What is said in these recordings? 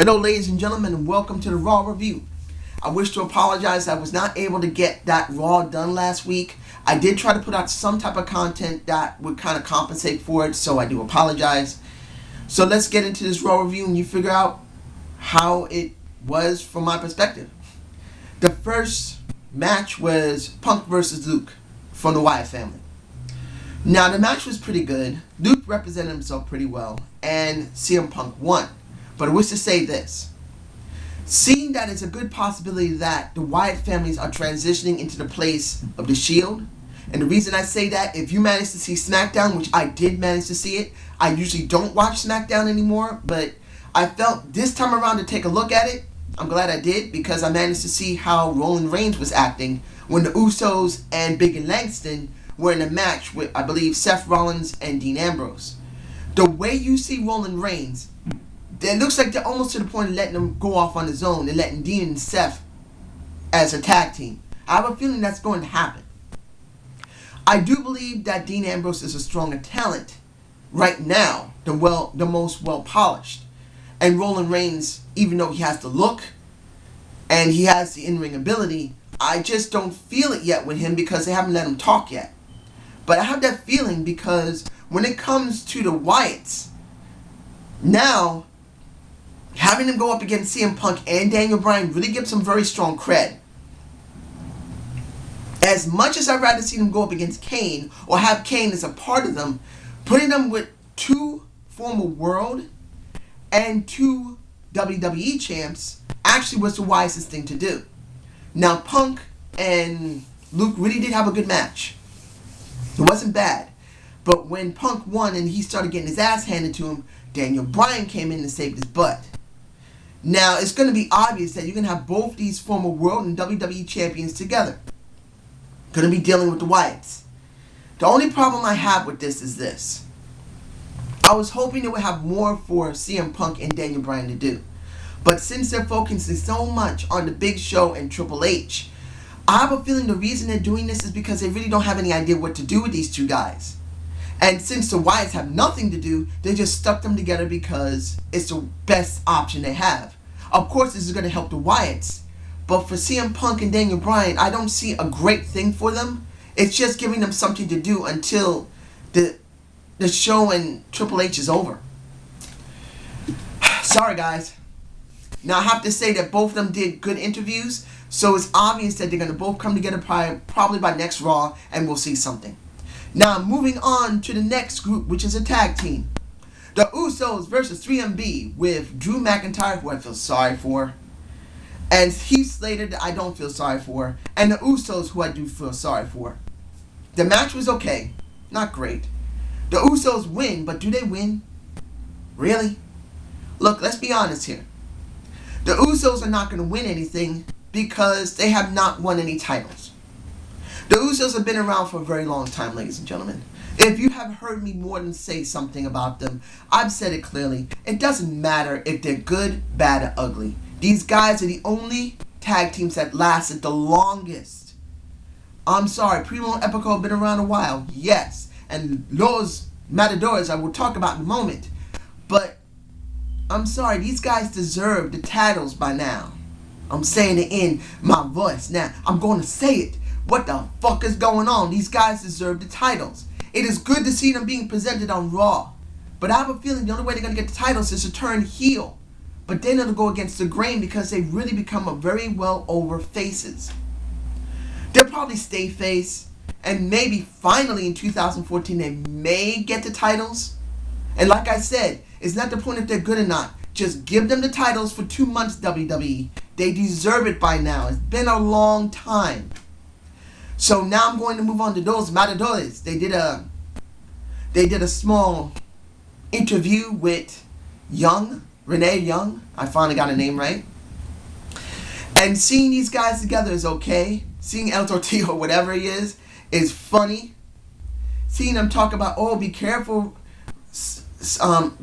Hello ladies and gentlemen, and welcome to the Raw review. I wish to apologize, I was not able to get that Raw done last week. I did try to put out some type of content that would kind of compensate for it, so I do apologize. So let's get into this Raw review and you figure out how it was from my perspective. The first match was Punk versus Luke from the Wyatt family. Now the match was pretty good. Luke represented himself pretty well and CM Punk won. But I wish to say this. Seeing that it's a good possibility that the Wyatt families are transitioning into the place of the Shield, and the reason I say that, if you managed to see SmackDown, which I did manage to see it, I usually don't watch SmackDown anymore, but I felt this time around to take a look at it. I'm glad I did, because I managed to see how Roman Reigns was acting when the Usos and Big E Langston were in a match with, I believe, Seth Rollins and Dean Ambrose. The way you see Roman Reigns, it looks like they're almost to the point of letting him go off on his own and letting Dean and Seth as a tag team. I have a feeling that's going to happen. I do believe that Dean Ambrose is a stronger talent right now, the most well-polished. And Roman Reigns, even though he has the look and he has the in-ring ability, I just don't feel it yet with him because they haven't let him talk yet. But I have that feeling because when it comes to the Wyatts, now having them go up against CM Punk and Daniel Bryan really gives them very strong cred. As much as I'd rather see them go up against Kane or have Kane as a part of them, putting them with two former world and two WWE champs actually was the wisest thing to do. Now Punk and Luke really did have a good match. It wasn't bad. But when Punk won and he started getting his ass handed to him, Daniel Bryan came in and saved his butt. Now, it's going to be obvious that you're going to have both these former World and WWE champions together. Going to be dealing with the Wyatts. The only problem I have with this is this. I was hoping they would have more for CM Punk and Daniel Bryan to do. But since they're focusing so much on the Big Show and Triple H, I have a feeling the reason they're doing this is because they really don't have any idea what to do with these two guys. And since the Wyatts have nothing to do, they just stuck them together because it's the best option they have. Of course, this is going to help the Wyatts. But for CM Punk and Daniel Bryan, I don't see a great thing for them. It's just giving them something to do until the show and Triple H is over. Sorry, guys. Now, I have to say that both of them did good interviews. So it's obvious that they're going to both come together probably by next Raw, and we'll see something. Now, moving on to the next group, which is a tag team. The Usos versus 3MB with Drew McIntyre, who I feel sorry for, and Heath Slater, that I don't feel sorry for, and the Usos, who I do feel sorry for. The match was okay. Not great. The Usos win, but do they win? Really? Look, let's be honest here. The Usos are not going to win anything because they have not won any titles. The Usos have been around for a very long time, ladies and gentlemen. If you have heard me more than say something about them, I've said it clearly. It doesn't matter if they're good, bad, or ugly. These guys are the only tag teams that lasted the longest. I'm sorry, Primo and Epico have been around a while, yes. And Los Matadores I will talk about in a moment. But I'm sorry, these guys deserve the titles by now. I'm saying it in my voice now. I'm going to say it. What the fuck is going on? These guys deserve the titles. It is good to see them being presented on Raw. But I have a feeling the only way they're going to get the titles is to turn heel. But then it'll go against the grain because they've really become a very well over faces. They'll probably stay face. And maybe finally in 2014 they may get the titles. And like I said, it's not the point if they're good or not. Just give them the titles for 2 months, WWE. They deserve it by now. It's been a long time. So now I'm going to move on to those Matadores. They did a small interview with Renee Young. I finally got a name right. And seeing these guys together is okay. Seeing El Tortillo, whatever he is funny. Seeing them talk about, oh, be careful.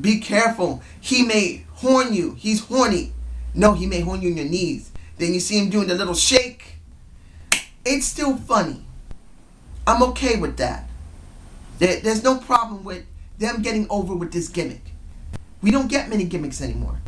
Be careful. He may horn you. He's horny. No, he may horn you in your knees. Then you see him doing the little shake. It's still funny. I'm okay with that. There's no problem with them getting over with this gimmick. We don't get many gimmicks anymore.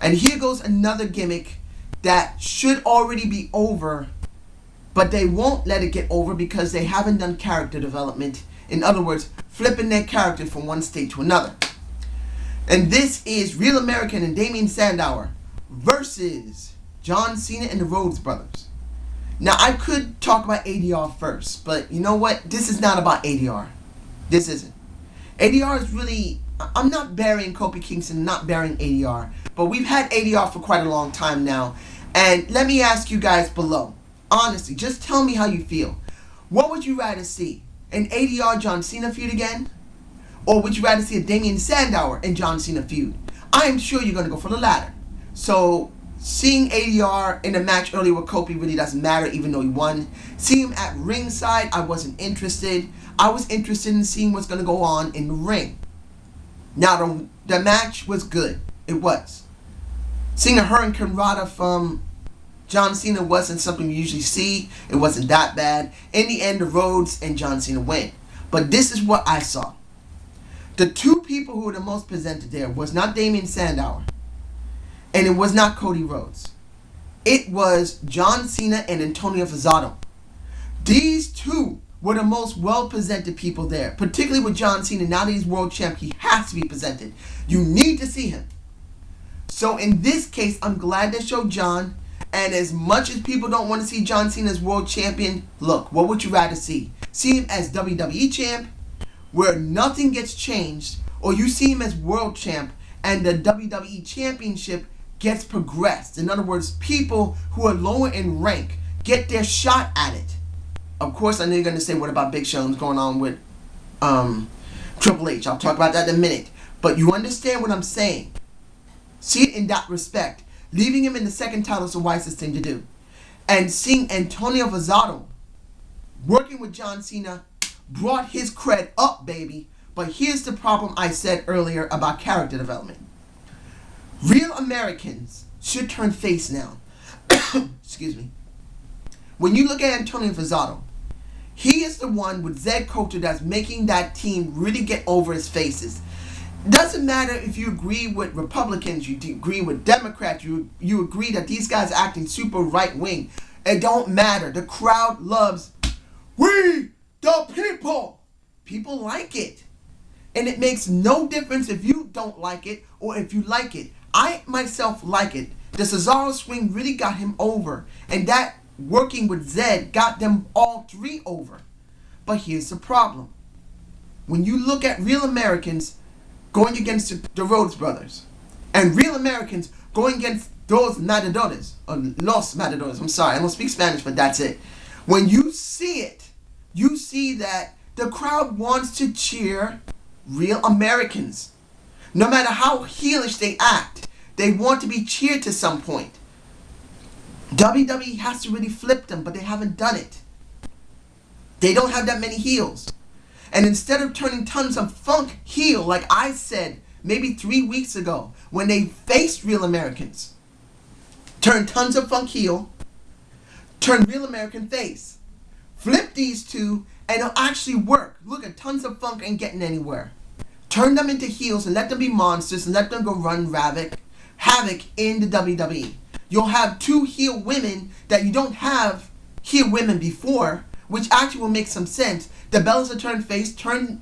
And here goes another gimmick that should already be over, but they won't let it get over because they haven't done character development. In other words, flipping their character from one state to another. And this is Real American and Damien Sandow versus John Cena and the Rhodes Brothers. Now, I could talk about ADR first, but you know what? This is not about ADR. This isn't. ADR is really... I'm not burying Kofi Kingston, not burying ADR, but we've had ADR for quite a long time now. And let me ask you guys below, honestly, just tell me how you feel. What would you rather see? An ADR John Cena feud again? Or would you rather see a Damien Sandow and John Cena feud? I am sure you're going to go for the latter. So, seeing ADR in a match earlier with Kofi really doesn't matter, even though he won. Seeing him at ringside, I wasn't interested. I was interested in seeing what's going to go on in the ring. Now, the match was good. It was. Seeing a Hurricane Rana from John Cena wasn't something you usually see. It wasn't that bad. In the end, the Rhodes and John Cena win. But this is what I saw. The two people who were the most presented there was not Damien Sandow. And it was not Cody Rhodes. It was John Cena and Antonio Cesaro. These two were the most well-presented people there. Particularly with John Cena. Now that he's world champ, he has to be presented. You need to see him. So in this case, I'm glad they showed John. And as much as people don't want to see John Cena as world champion, look, what would you rather see? See him as WWE champ, where nothing gets changed, or you see him as world champ and the WWE championship gets progressed. In other words, people who are lower in rank get their shot at it. Of course, I know you're going to say, what about Big Show and what's going on with Triple H? I'll talk about that in a minute. But you understand what I'm saying. See it in that respect. Leaving him in the second title is the wisest thing to do. And seeing Antonio Cesaro working with John Cena brought his cred up, baby. But here's the problem I said earlier about character development. Real Americans should turn face now. Excuse me. When you look at Antonio Cesaro, he is the one with Zed Coulter that's making that team really get over his faces. Doesn't matter if you agree with Republicans, you agree with Democrats, you agree that these guys are acting super right wing. It don't matter. The crowd loves we the people. People like it. And it makes no difference if you don't like it or if you like it. I myself like it. The Cesaro swing really got him over. And that working with Zed got them all three over. But here's the problem. When you look at Real Americans going against the Rhodes Brothers, and Real Americans going against those Matadores, or Los Matadores, I'm sorry, I don't speak Spanish, but that's it. When you see it, you see that the crowd wants to cheer Real Americans. No matter how heelish they act, they want to be cheered to some point. WWE has to really flip them, but they haven't done it. They don't have that many heels. And instead of turning Tons of Funk heel, like I said maybe 3 weeks ago, when they faced Real Americans, turn Tons of Funk heel, turn Real American face. Flip these two, and it'll actually work. Look at Tons of Funk ain't getting anywhere. Turn them into heels and let them be monsters and let them go run havoc in the WWE. You'll have two heel women that you don't have heel women before, which actually will make some sense. The Bellas will turn face, turn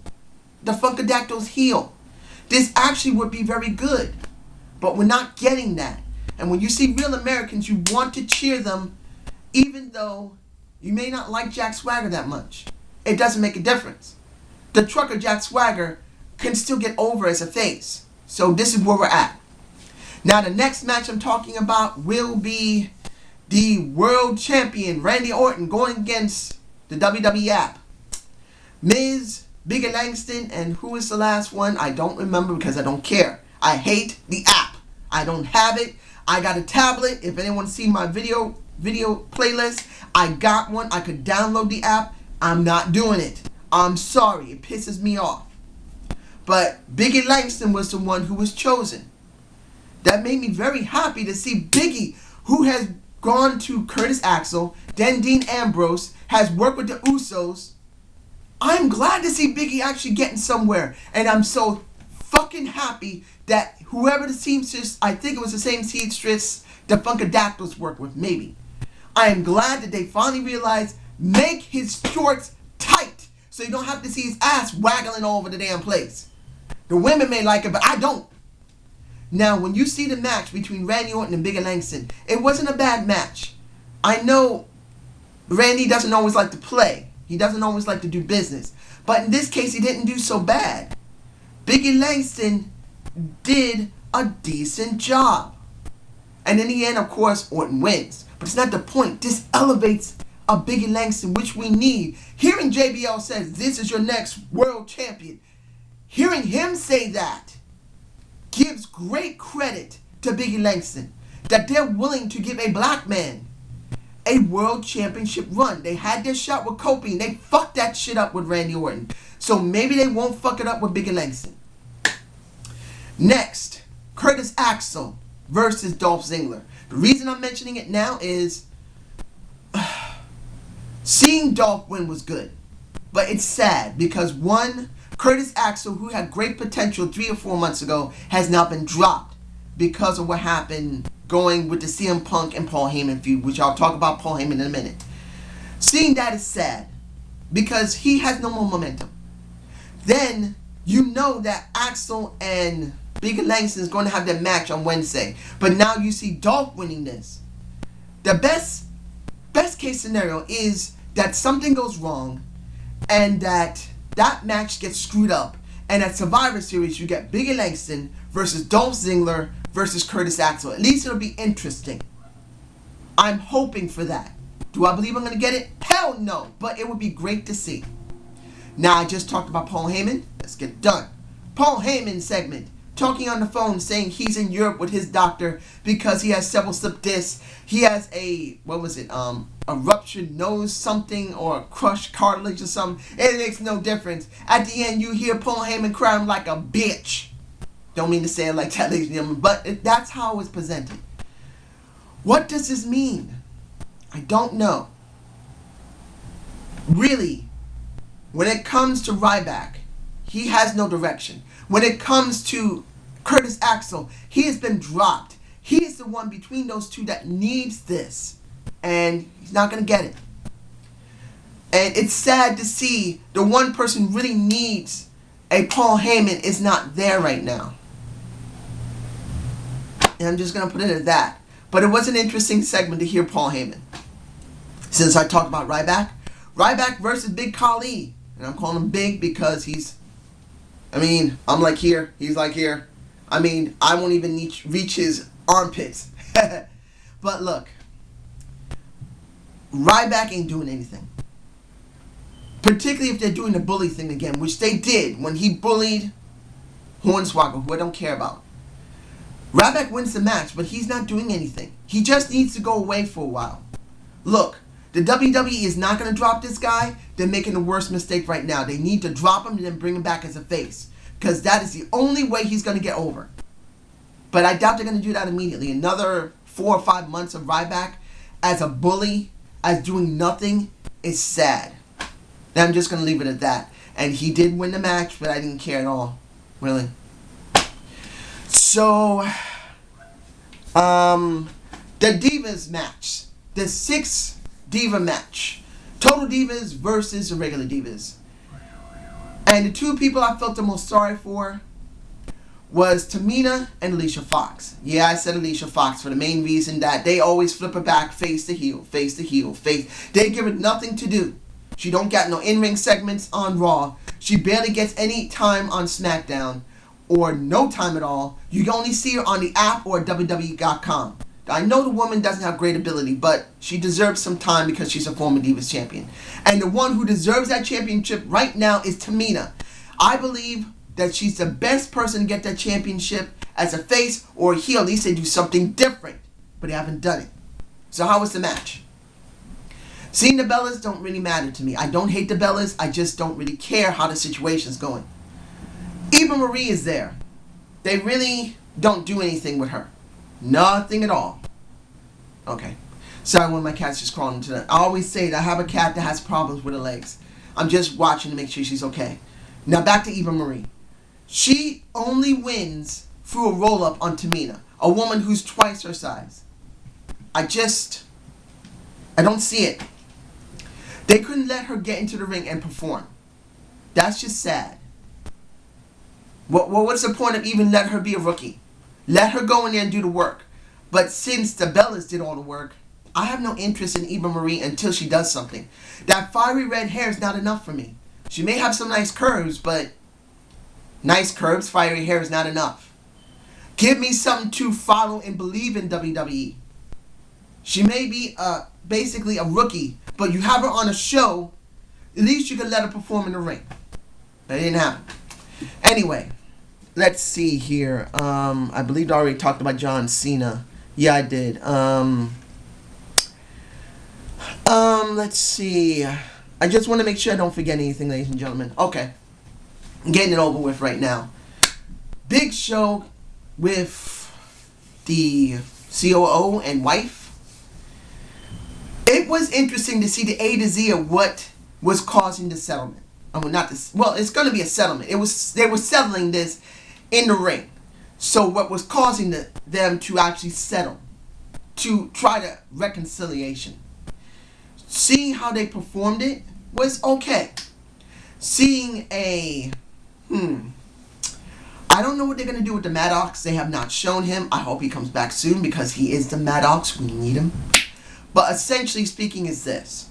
the Funkadactyls heel. This actually would be very good. But we're not getting that. And when you see Real Americans, you want to cheer them, even though you may not like Jack Swagger that much. It doesn't make a difference. The trucker Jack Swagger can still get over as a face. So this is where we're at. Now the next match I'm talking about will be the world champion Randy Orton going against the WWE app. Miz, Big E Langston, and who is the last one? I don't remember because I don't care. I hate the app. I don't have it. I got a tablet. If anyone's seen my video playlist, I got one. I could download the app. I'm not doing it. I'm sorry. It pisses me off. But Big E Langston was the one who was chosen. That made me very happy to see Big E, who has gone to Curtis Axel, then Dean Ambrose, has worked with the Usos. I'm glad to see Big E actually getting somewhere. And I'm so fucking happy that whoever the seamstress, I think it was the same seamstress the Funkadactyls work with, maybe. I am glad that they finally realized, make his shorts tight so you don't have to see his ass waggling all over the damn place. The women may like it, but I don't. Now, when you see the match between Randy Orton and Big E Langston, it wasn't a bad match. I know Randy doesn't always like to play. He doesn't always like to do business. But in this case, he didn't do so bad. Big E Langston did a decent job. And in the end, of course, Orton wins. But it's not the point. This elevates a Big E Langston, which we need. Hearing JBL says, this is your next world champion. Hearing him say that gives great credit to Big E Langston. That they're willing to give a black man a world championship run. They had their shot with Kofi and they fucked that shit up with Randy Orton. So maybe they won't fuck it up with Big E Langston. Next, Curtis Axel versus Dolph Ziggler. The reason I'm mentioning it now is seeing Dolph win was good. But it's sad because one, Curtis Axel, who had great potential 3 or 4 months ago, has now been dropped because of what happened going with the CM Punk and Paul Heyman feud, which I'll talk about Paul Heyman in a minute. Seeing that is sad because he has no more momentum. Then you know that Axel and Big E Langston is going to have their match on Wednesday. But now you see Dolph winning this. The best case scenario is that something goes wrong and that match gets screwed up. And at Survivor Series, you get Big E Langston versus Dolph Ziggler versus Curtis Axel. At least it'll be interesting. I'm hoping for that. Do I believe I'm going to get it? Hell no. But it would be great to see. Now, I just talked about Paul Heyman. Let's get done. Paul Heyman segment. Talking on the phone saying he's in Europe with his doctor because he has several slip discs. He has a, a ruptured nose something or a crushed cartilage or something. It makes no difference. At the end, you hear Paul Heyman crying like a bitch. Don't mean to say it like that, ladies and gentlemen, but that's how it's presented. What does this mean? I don't know. Really, when it comes to Ryback, he has no direction. When it comes to Curtis Axel, he has been dropped. He is the one between those two that needs this. And he's not going to get it. And it's sad to see the one person who really needs a Paul Heyman is not there right now. And I'm just going to put it at that. But it was an interesting segment to hear Paul Heyman. Since I talked about Ryback. Ryback versus Big Khali. And I'm calling him Big because I'm like here. He's like here. I won't even reach his armpits. But look. Ryback ain't doing anything. Particularly if they're doing the bully thing again, which they did when he bullied Hornswoggle, who I don't care about. Ryback wins the match, but he's not doing anything. He just needs to go away for a while. Look, the WWE is not going to drop this guy. They're making the worst mistake right now. They need to drop him and then bring him back as a face. Because that is the only way he's going to get over. But I doubt they're going to do that immediately. Another 4 or 5 months of Ryback as a bully, as doing nothing, is sad. And I'm just going to leave it at that. And he did win the match, but I didn't care at all. Really. So, the Divas match. The 6 Diva match. Total Divas versus the regular Divas. And the 2 people I felt the most sorry for was Tamina and Alicia Fox. Yeah, I said Alicia Fox for the main reason that they always flip her back face to heel, face to heel, face. They give her nothing to do. She don't get no in-ring segments on Raw. She barely gets any time on SmackDown. Or no time at all. You can only see her on the app or WWE.com. I know the woman doesn't have great ability, but she deserves some time because she's a former Divas champion. And the one who deserves that championship right now is Tamina. I believe that she's the best person to get that championship as a face or a heel. At least they do something different, but they haven't done it. So how was the match? Seeing the Bellas don't really matter to me. I don't hate the Bellas. I just don't really care how the situation's going. Eva Marie is there. They really don't do anything with her. Nothing at all. Okay. Sorry, one of my cats just crawled into that. I always say that I have a cat that has problems with her legs. I'm just watching to make sure she's okay. Now back to Eva Marie. She only wins threw a roll-up on Tamina, a woman who's twice her size. I don't see it. They couldn't let her get into the ring and perform. That's just sad. What's the point of even letting her be a rookie? Let her go in there and do the work. But since the Bellas did all the work, I have no interest in Eva Marie until she does something. That fiery red hair is not enough for me. She may have some nice curves, but nice curves, fiery hair is not enough. Give me something to follow and believe in WWE. She may be basically a rookie, but you have her on a show, at least you can let her perform in the ring. That didn't happen. Anyway, let's see here. I believe I already talked about John Cena. Yeah, I did. Let's see. I just want to make sure I don't forget anything, ladies and gentlemen. Okay. I'm getting it over with right now. Big Show with the COO and wife. It was interesting to see the A to Z of what was causing the settlement. It's going to be a settlement. They were settling this in the ring. So what was causing them to actually settle, to try to reconciliation. Seeing how they performed it was okay. Seeing I don't know what they're going to do with the Maddox. They have not shown him. I hope he comes back soon because he is the Maddox. We need him. But essentially speaking is this.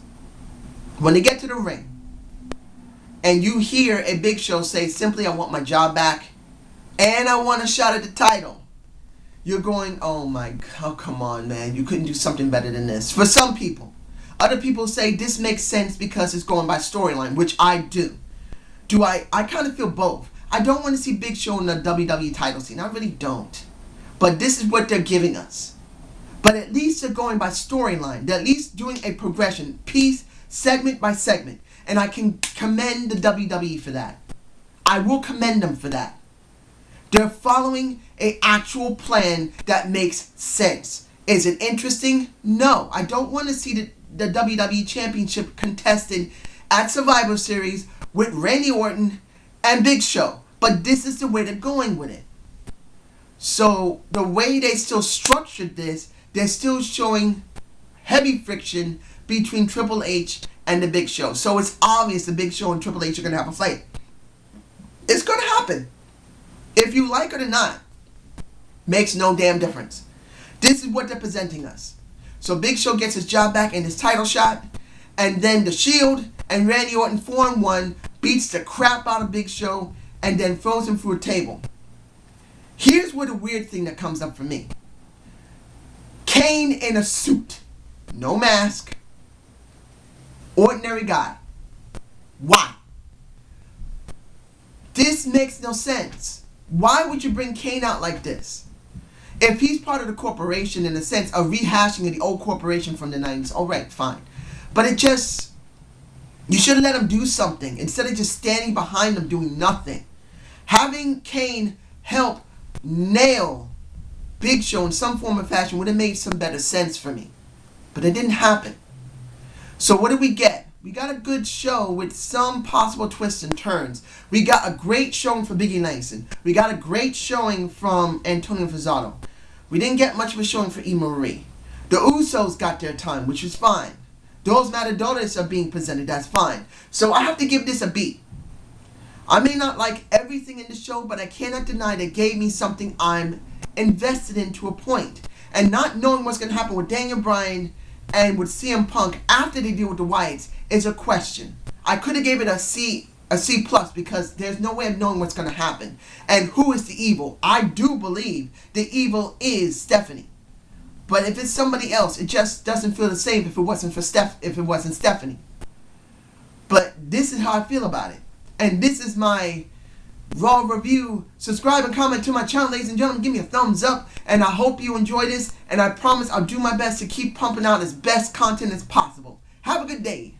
When they get to the ring and you hear a Big Show say simply, I want my job back and I want a shot at the title, you're going, oh come on, man. You couldn't do something better than this. For some people. Other people say this makes sense because it's going by storyline, which I do. I kind of feel both. I don't want to see Big Show in the WWE title scene. I really don't. But this is what they're giving us. But at least they're going by storyline. They're at least doing a progression, piece, segment by segment. And I can commend the WWE for that. I will commend them for that. They're following an actual plan that makes sense. Is it interesting? No. I don't want to see the WWE Championship contested at Survivor Series with Randy Orton and Big Show. But this is the way they're going with it. So the way they still structured this, they're still showing heavy friction between Triple H and the Big Show. So it's obvious the Big Show and Triple H are going to have a fight. It's going to happen. If you like it or not, makes no damn difference. This is what they're presenting us. So Big Show gets his job back in his title shot. And then the Shield and Randy Orton 4-1 beats the crap out of Big Show and then throws him through a table. Here's where the weird thing that comes up for me. Kane in a suit. No mask. Ordinary guy. Why? This makes no sense. Why would you bring Kane out like this? If he's part of the corporation in the sense of rehashing of the old corporation from the 90s, alright, fine. But you should have let him do something instead of just standing behind him doing nothing. Having Kane help nail Big Show in some form or fashion would have made some better sense for me. But it didn't happen. So what did we get? We got a good show with some possible twists and turns. We got a great showing for Big E Langston. We got a great showing from Antonio Cesaro. We didn't get much of a showing for Eva Marie. The Usos got their time, which is fine. Those Matadores are being presented, that's fine. So I have to give this a B. I may not like everything in the show, but I cannot deny that it gave me something I'm invested in to a point. And not knowing what's going to happen with Daniel Bryan and with CM Punk after they deal with the Wyatts is a question. I could have gave it a C plus because there's no way of knowing what's going to happen. And who is the evil? I do believe the evil is Stephanie. But if it's somebody else, it just doesn't feel the same if it wasn't Stephanie. But this is how I feel about it. And this is my Raw review. Subscribe and comment to my channel, ladies and gentlemen. Give me a thumbs up. And I hope you enjoy this. And I promise I'll do my best to keep pumping out as best content as possible. Have a good day.